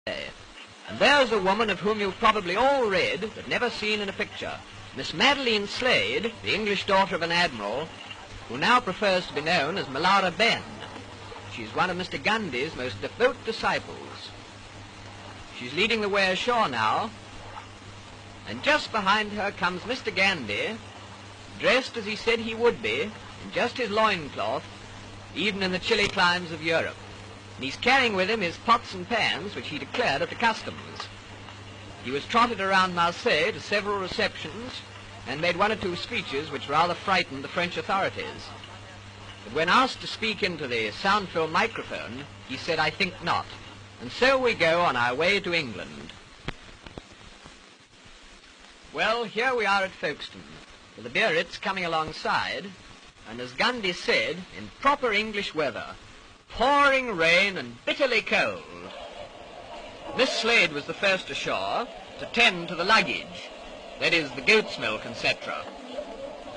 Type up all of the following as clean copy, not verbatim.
And there's a woman of whom you've probably all read, but never seen in a picture. Miss Madeline Slade, the English daughter of an admiral, who now prefers to be known as Malara Ben. She's one of Mr. Gandhi's most devout disciples. She's leading the way ashore now, and just behind her comes Mr. Gandhi, dressed as he said he would be, in just his loincloth, even in the chilly climes of Europe. And he's carrying with him his pots and pans, which he declared at the customs. He was trotted around Marseille to several receptions and made one or two speeches which rather frightened the French authorities. But when asked to speak into the sound-filled microphone, he said, "I think not." And so we go on our way to England. Well, here we are at Folkestone, with the Biarritz coming alongside, and as Gandhi said, in proper English weather, pouring rain and bitterly cold. Miss Slade was the first ashore to tend to the luggage, that is, the goat's milk, etc.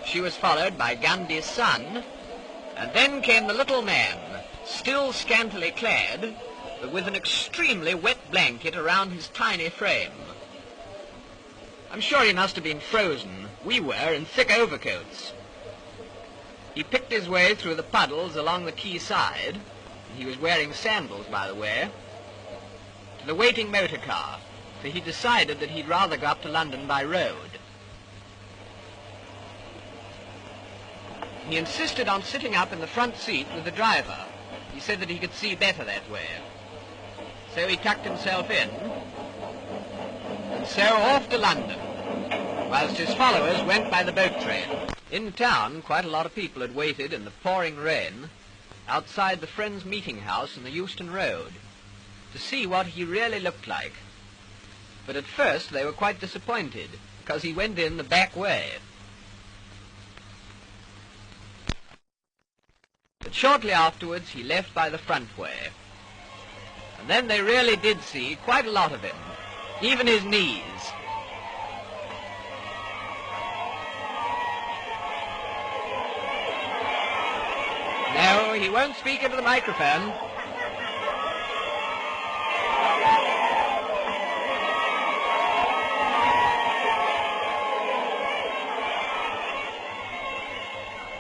She was followed by Gandhi's son, and then came the little man, still scantily clad, but with an extremely wet blanket around his tiny frame. I'm sure he must have been frozen. We were in thick overcoats. He picked his way through the puddles along the quay side, he was wearing sandals, by the way, to the waiting motor car, for he decided that he'd rather go up to London by road. He insisted on sitting up in the front seat with the driver. He said that he could see better that way. So he tucked himself in, and so off to London, whilst his followers went by the boat train. In town, quite a lot of people had waited in the pouring rain outside the Friends Meeting House in the Euston Road to see what he really looked like. But at first they were quite disappointed, because he went in the back way. But shortly afterwards he left by the front way. And then they really did see quite a lot of him, even his knees. No, he won't speak into the microphone.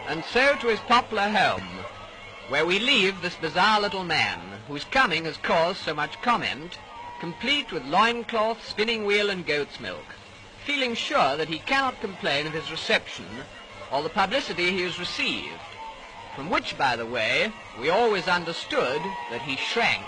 And so to his popular home, where we leave this bizarre little man, whose coming has caused so much comment, complete with loincloth, spinning wheel and goat's milk, feeling sure that he cannot complain of his reception or the publicity he has received, from which, by the way, we always understood that he shrank.